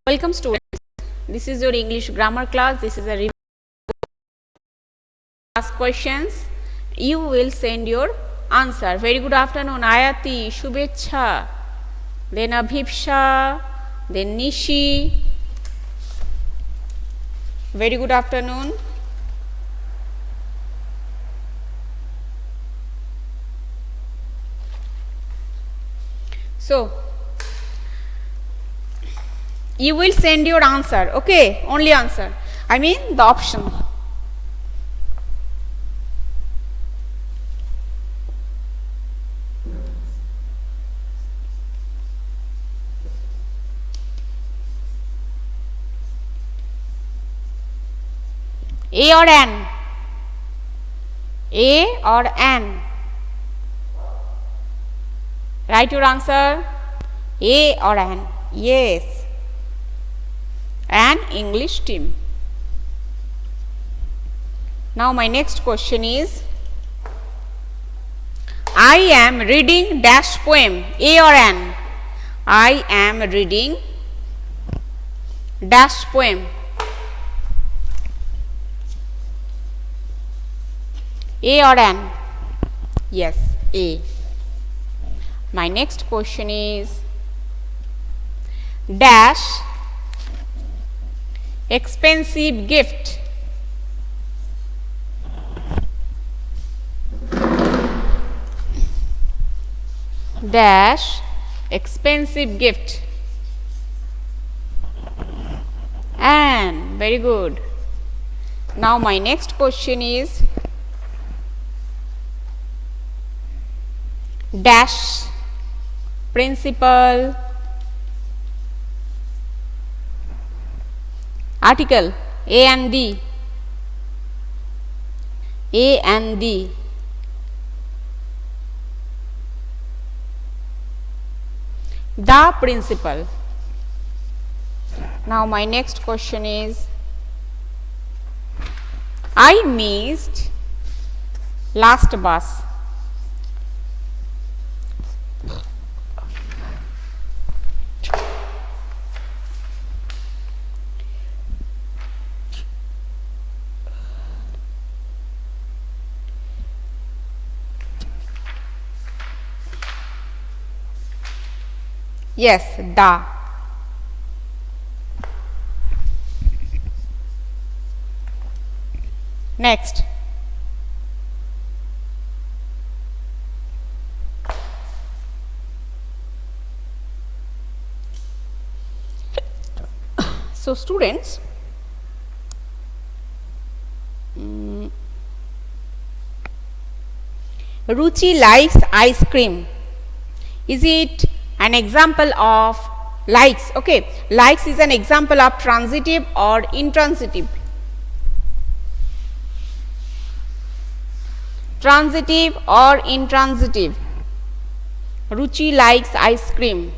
Welcome students, this is your English grammar class. This is a review class questions. You will send your answer. Very good afternoon Ayati, Shubhecha, then Abhipsha, then Nishi. Very good afternoon. So you will send your answer, okay? Only answer. I mean the option. A or N? A or N? Write your answer. A or N? Yes. An English team. Now my next question is, I am reading dash poem. A or N? I am reading dash poem. A or N? Yes, A. My next question is, dash expensive gift. Dash expensive gift. And very good. Now my next question is, dash principal article. A and D. A and D. The principal. Now my next question is, I missed last bus. Yes, the. Next. So students, Ruchi likes ice cream. Is it an example of likes? Okay, likes is an example of transitive or intransitive? Transitive or intransitive? Ruchi likes ice cream.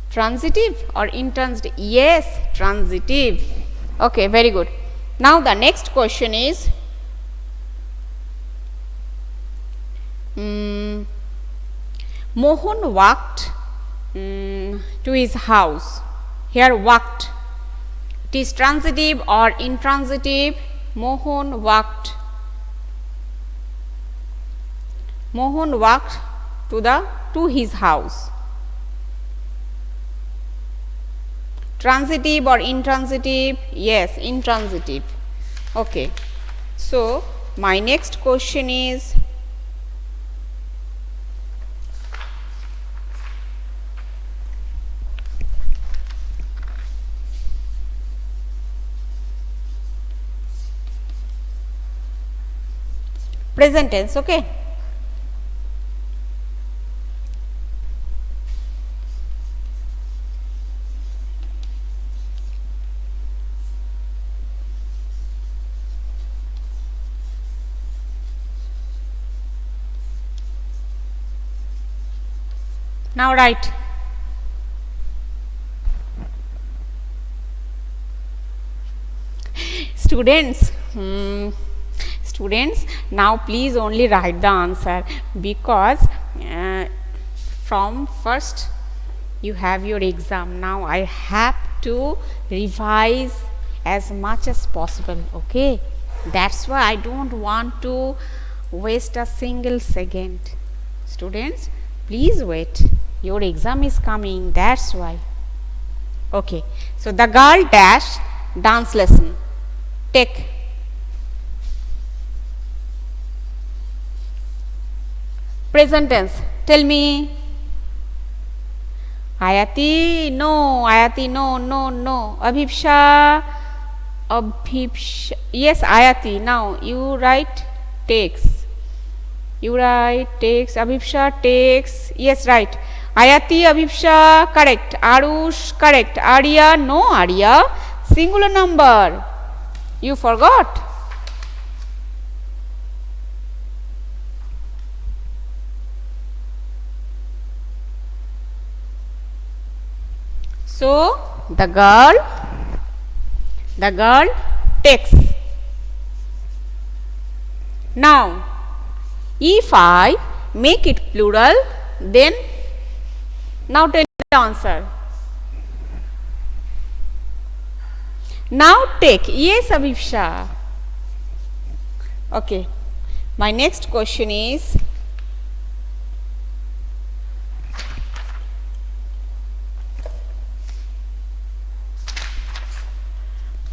Transitive or intransitive? Yes, transitive. Okay, very good. Now the next question is, Mohan walked to his house. Here walked. It is transitive or intransitive? Mohan walked. Mohan walked to his house. Transitive or intransitive? Yes, intransitive. Okay. So my next question is, present tense. Okay. Now write. Students, students, now please only write the answer, because from first you have your exam. Now I have to revise as much as possible. Okay, that's why I don't want to waste a single second. Students, please wait, your exam is coming, that's why. Okay, so the girl dash dance lesson. Take. Present tense, tell me. Ayati, no. Ayati, no, no, no. Abhipsha, Abhipsha, yes, Ayati. Now you write takes. You write takes. Abhipsha takes. Yes, right. Ayati, Abhipsha, correct. Arush, correct. Arya, no, Arya. Singular number. You forgot. So the girl takes. Now if I make it plural, then now tell me the answer. Now take. Yes, Abhipsha. Okay. My next question is,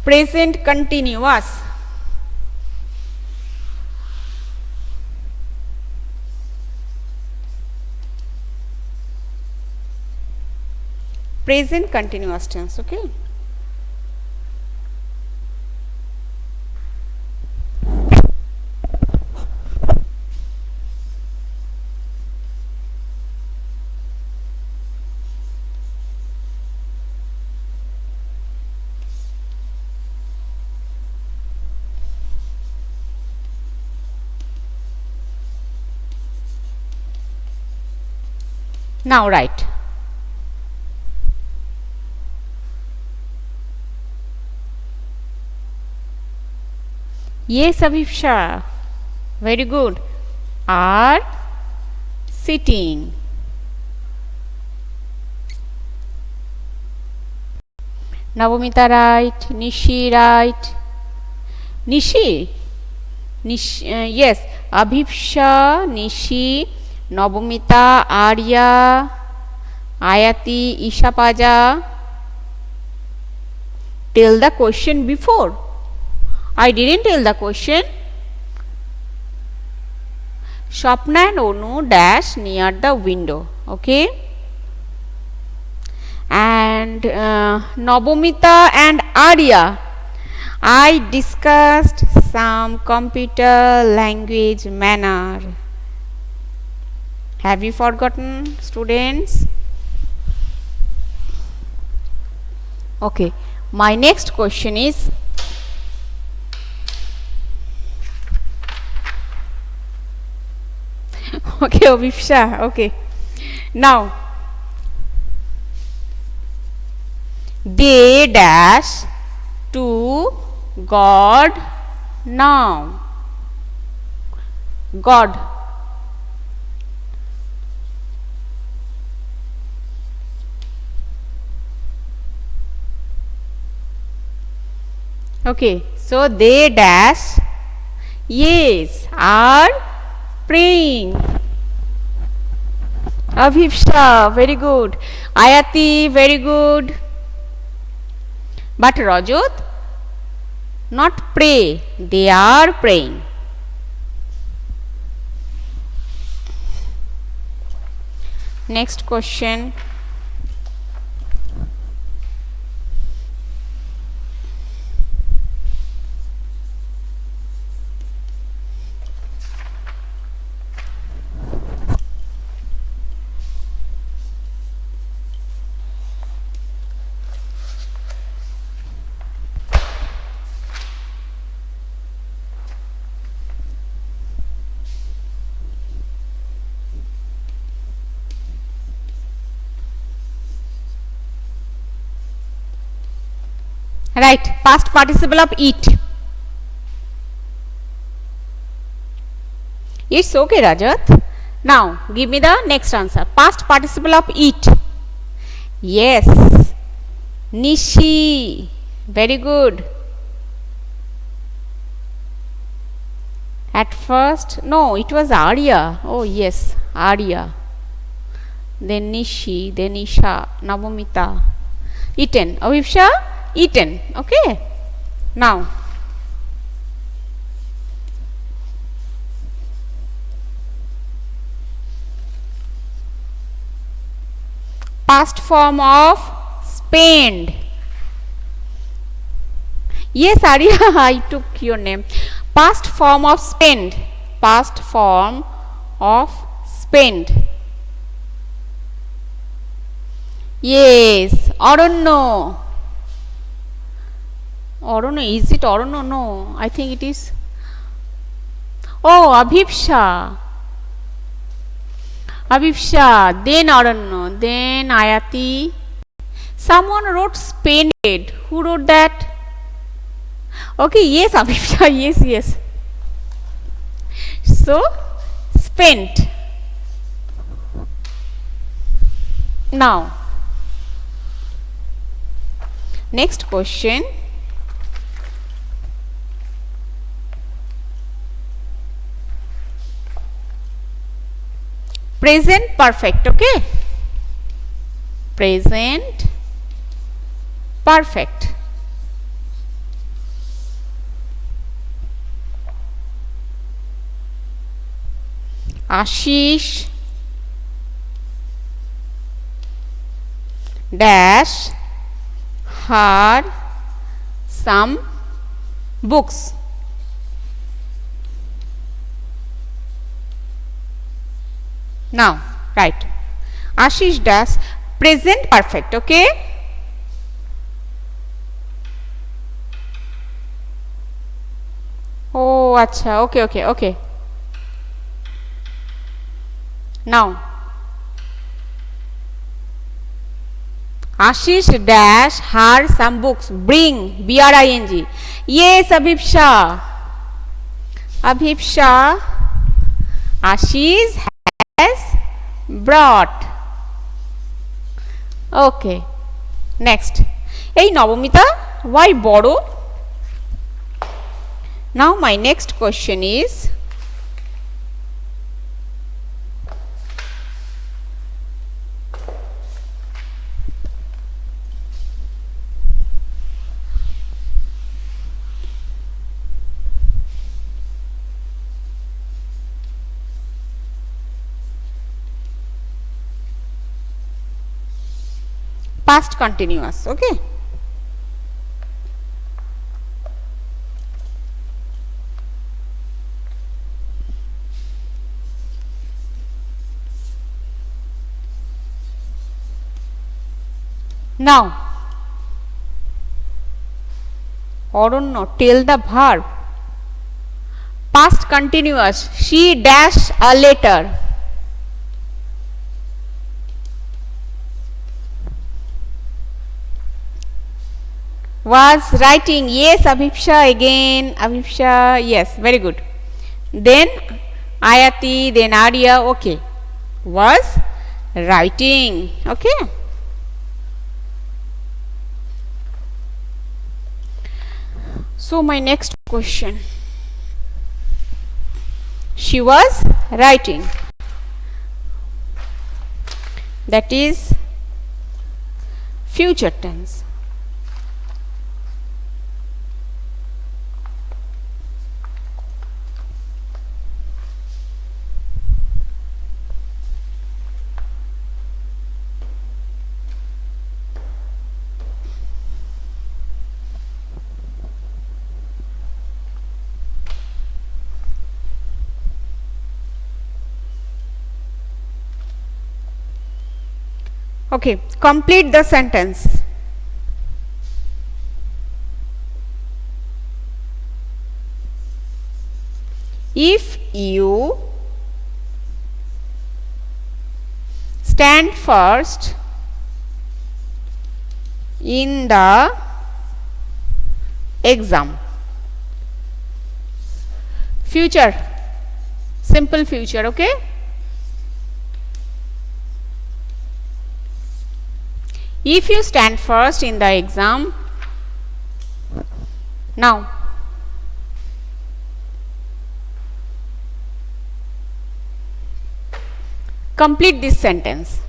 present continuous. Present continuous tense. Okay. Now write. Yes, Abhipsha. Very good. Are sitting. Navamita right. Nishi right. Nishi. Yes. Abhipsha, Nishi, Navamita, Arya, Ayati, Ishapaja. Tell the question before. I didn't tell the question. Swapna and Onu dash near the window. Okay. And Navamita and Arya, I discussed some computer language manner. Have you forgotten, students? Okay. My next question is, okay, Abhipsha, okay. Now, they dash to God now. God. Okay, so they dash, yes, are praying. Abhipsha, very good. Ayati, very good. But Rajat, not pray, they are praying. Next question. Right, past participle of eat. It's okay, Rajat. Now give me the next answer. Past participle of eat. Yes. Nishi. Very good. At first, no, it was Arya. Oh, yes, Arya. Then Nishi, then Isha, Navamita. Eaten. Avipsha, eaten. Okay. Now, past form of spend. Yes, Arya, I took your name. Past form of spend. Past form of spend. Yes, Aranno. Aranno, is it Aranno? No, I think it is. Oh, Abhipsha. Abhipsha, then Aranno, then Ayati. Someone wrote spended. Who wrote that? Okay, yes, Abhipsha, yes, yes. So, spent. Now, next question. Present perfect, okay? Present perfect. Ashish dash had some books. Now, right. Ashish dash present perfect, okay? Oh, acha, okay, okay, okay. Now, Ashish dash her some books. Bring, B-R-I-N-G. Yes, Abhipsha. Abhipsha. Ashish has brought. Okay. Next. Hey, Navamita, why borrow? Now, my next question is, past continuous, okay? Now, Aranno, tell the verb. Past continuous. She dash a letter. Was writing. Yes, Abhipsha again. Abhipsha, yes, very good. Then Ayati, then Arya, okay. Was writing, okay. So, my next question. She was writing. That is future tense. Okay, complete the sentence. If you stand first in the exam. Future, simple future, okay? If you stand first in the exam, now complete this sentence.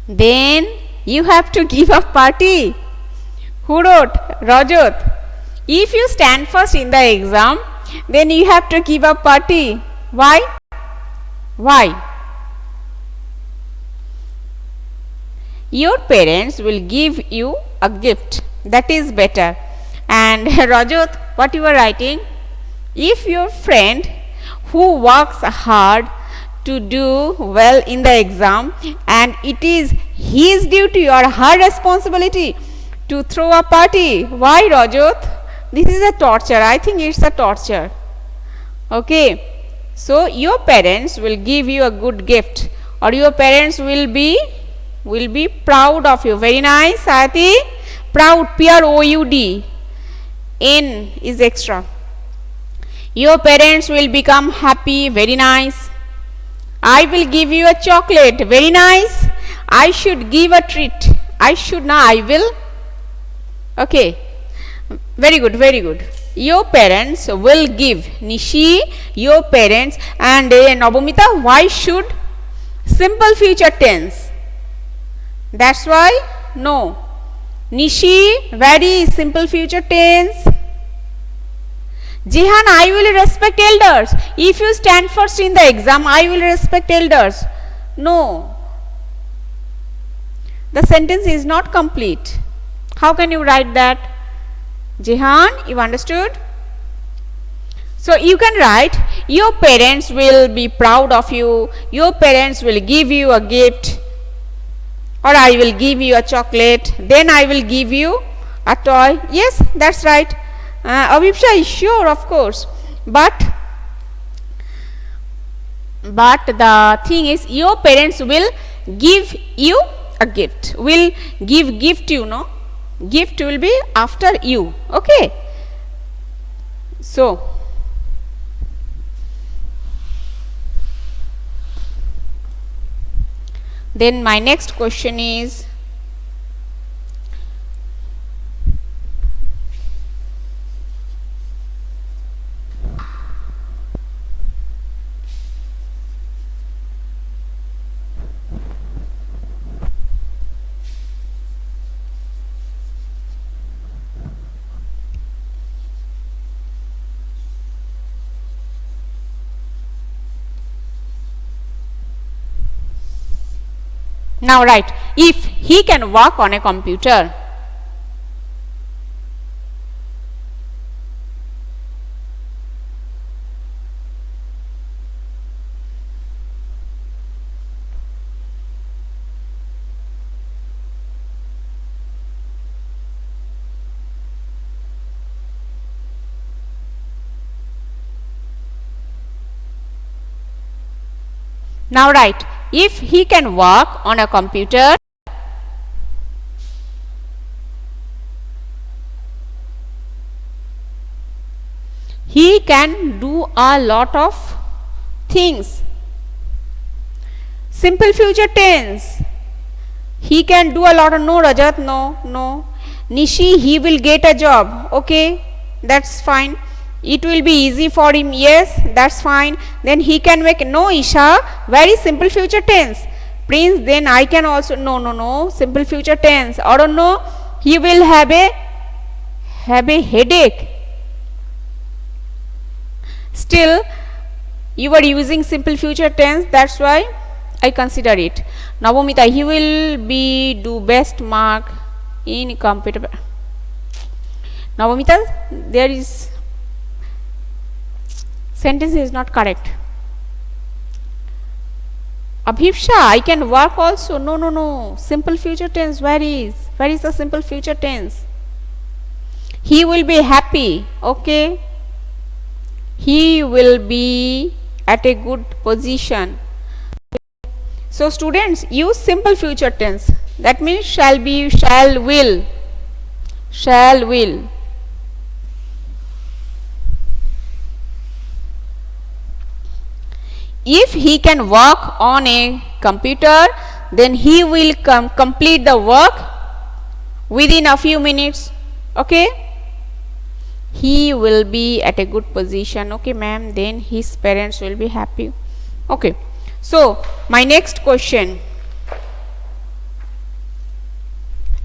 Then you have to give a party. Who wrote? Rajat. If you stand first in the exam, then you have to give a party. Why? Why? Your parents will give you a gift. That is better. And Rajat, what you are writing? If your friend who works hard to do well in the exam and it is his duty or her responsibility to throw a party. Why, Rajat? This is a torture. I think it's a torture. Okay. So your parents will give you a good gift, or your parents will be proud of you. Very nice, Sayati. Proud, Proud. N is extra. Your parents will become happy. Very nice. I will give you a chocolate. Very nice. I should give a treat. I should not. I will. Okay. Very good. Very good. Your parents will give. Nishi, your parents. And Nabomita, why should? Simple future tense. That's why? No. Nishi, very simple future tense. Jihan, I will respect elders. If you stand first in the exam, I will respect elders. No. The sentence is not complete. How can you write that? Jihan, you understood? So you can write, your parents will be proud of you. Your parents will give you a gift. Or I will give you a chocolate. Then I will give you a toy. Yes, that's right. Abhipsha is sure, of course. But the thing is, your parents will give you a gift. Will give gift, you know. Gift will be after you. Okay. So, then my next question is, now write, if he can work on a computer. Now write, if he can work on a computer, he can do a lot of things. Simple future tense. He can do a lot of, no Rajat, no. Nishi, he will get a job. Okay, that's fine. It will be easy for him. Yes, that's fine. Then he can make, no Isha, very simple future tense. Prince, then I can also, no, simple future tense. I don't know, he will have a headache. Still, you are using simple future tense, that's why I consider it. Navamita, he will do best mark in computer. Navamita, there is sentence is not correct. Abhipsha, I can work also. No. Simple future tense, where is the simple future tense? He will be happy. Okay. He will be at a good position. So students, use simple future tense. That means shall be, shall, will. Shall, will. If he can work on a computer, then he will complete the work within a few minutes. Okay, he will be at a good position. Okay ma'am, then his parents will be happy. Okay, so my next question,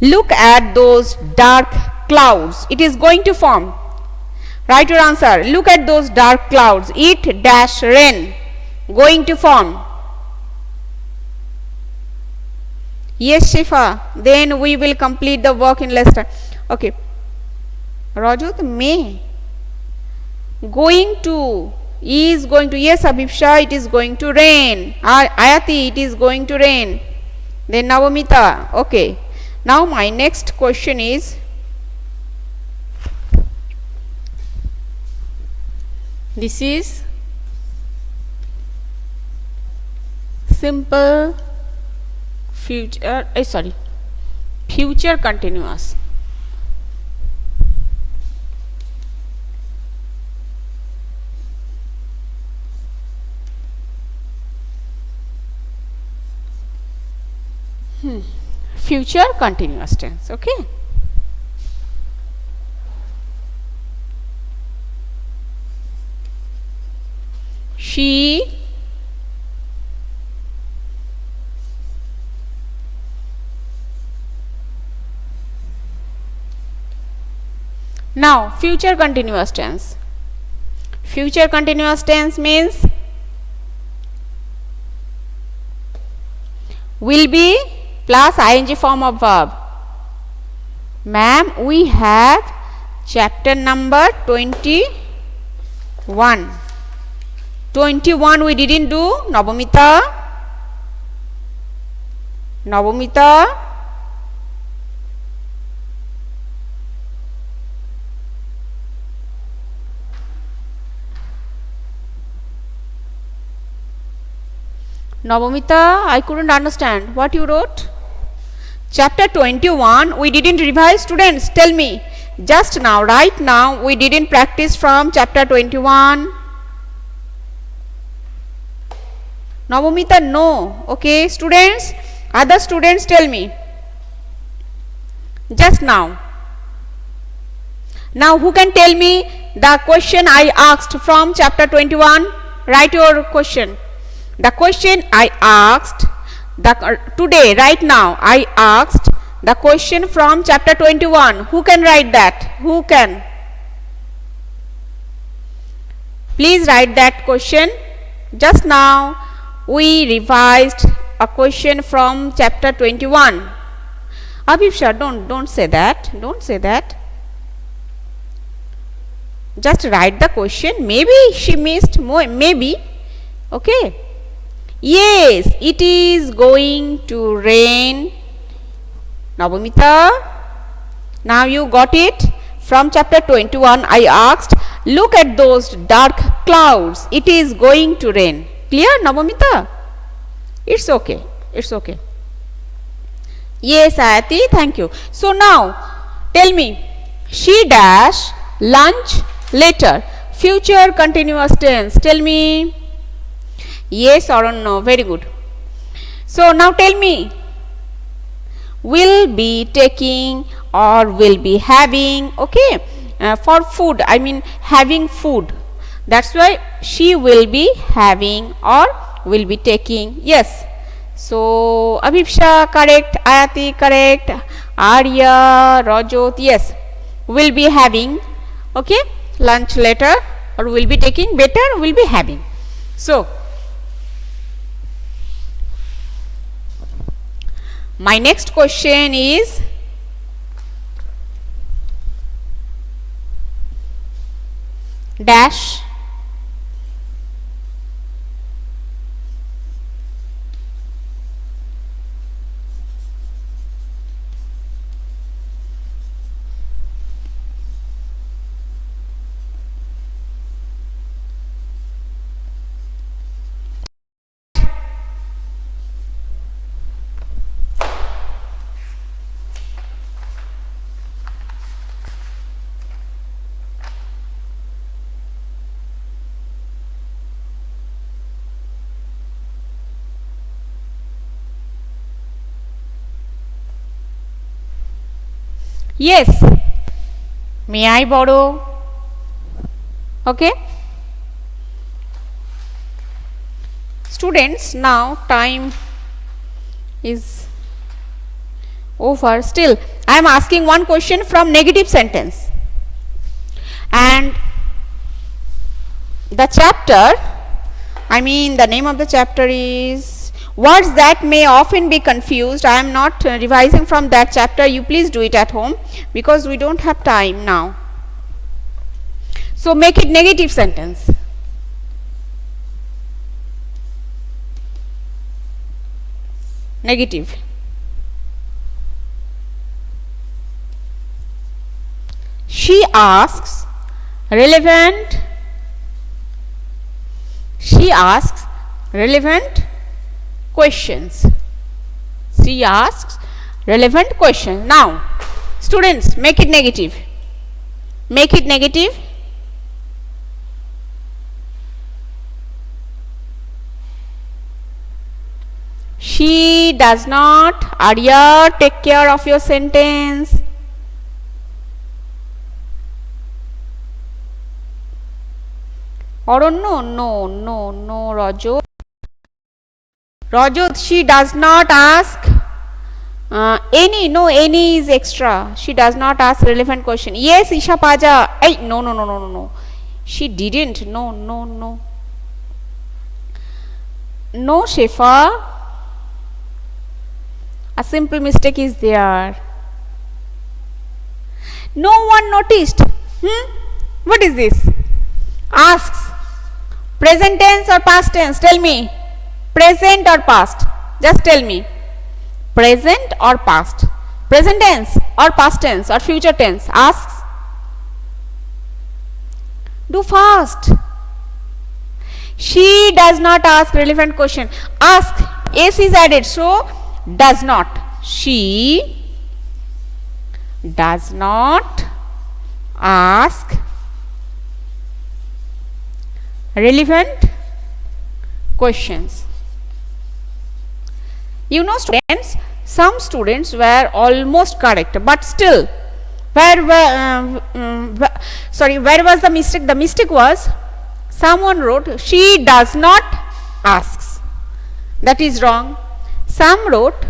look at those dark clouds it is going to form. Write your answer. Look at those dark clouds, it dash rain going to form. Yes Shifa, then we will complete the work in less time. Okay, Rajat, may going to is going to, yes Abhipsha, it is going to rain. Ayati, it is going to rain. Then Navamita. Okay, now my next question is, this is simple future, future continuous. Future continuous tense. Okay, she now future continuous tense. Future continuous tense means will be plus ing form of verb. Ma'am, we have chapter number 21. 21 we didn't do. Navamita. Navamita. Navamita, I couldn't understand what you wrote. Chapter 21 we didn't revise. Students, tell me just now, right now we didn't practice from chapter 21. Navamita, no. Okay students, other students tell me just now. Now who can tell me the question I asked from chapter 21? Write your question. The question I asked today, right now, I asked the question from chapter 21. Who can write that? Who can? Please write that question. Just now we revised a question from chapter 21. Abhipsha, don't say that. Don't say that. Just write the question. Maybe she missed more. Maybe. Okay. Yes, it is going to rain. Navamita, now you got it. From chapter 21 I asked, look at those dark clouds, it is going to rain. Clear Navamita? It's okay. It's okay. Yes Ayati, thank you. So now tell me, she dash lunch later. Future continuous tense. Tell me. Yes or no? Very good. So now tell me, will be taking or will be having. Okay, for food, I mean having food. That's why she will be having or will be taking. Yes. So Abhipsha correct, Ayati correct, Arya, Rajot, yes, will be having. Okay, lunch later, or will be taking, better will be having. So my next question is, dash Yes. May I borrow? Okay. Students, now time is over. Still, I am asking one question from negative sentence. And the chapter, I mean the name of the chapter is words that may often be confused. I am not revising from that chapter. You please do it at home because we don't have time now. So make it negative sentence. Negative. She asks relevant. She asks relevant questions. She asks relevant questions. Now, students, make it negative. Make it negative. She does not. Arya, take care of your sentence. Or no, Rajot. Rajot, she does not ask any. No, any is extra. She does not ask relevant question. Yes, Isha Paja. Hey, no. She didn't. No. No, Shefa. A simple mistake is there. No one noticed. What is this? Asks. Present tense or past tense? Tell me. Present or past? Just tell me. Present or past? Present tense or past tense or future tense? Asks. Do fast. She does not ask relevant question. Ask. S is added. So, does not. She does not ask relevant questions. You know, students, some students were almost correct, but still, where was the mistake? The mistake was someone wrote she does not asks. That is wrong. Some wrote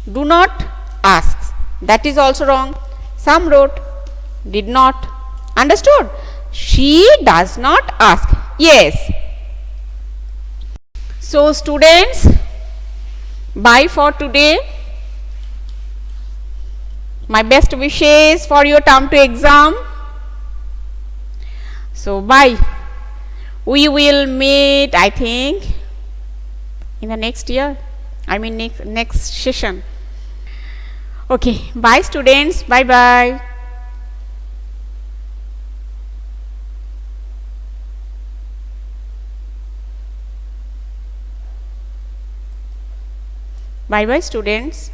do not asks. That is also wrong. Some wrote did not. Understood? She does not ask. Yes. So, students, bye for today. My best wishes for your term 2 exam. So, bye. We will meet, I think, in the next year. I mean next session. Okay. Bye, students. Bye. Bye, students.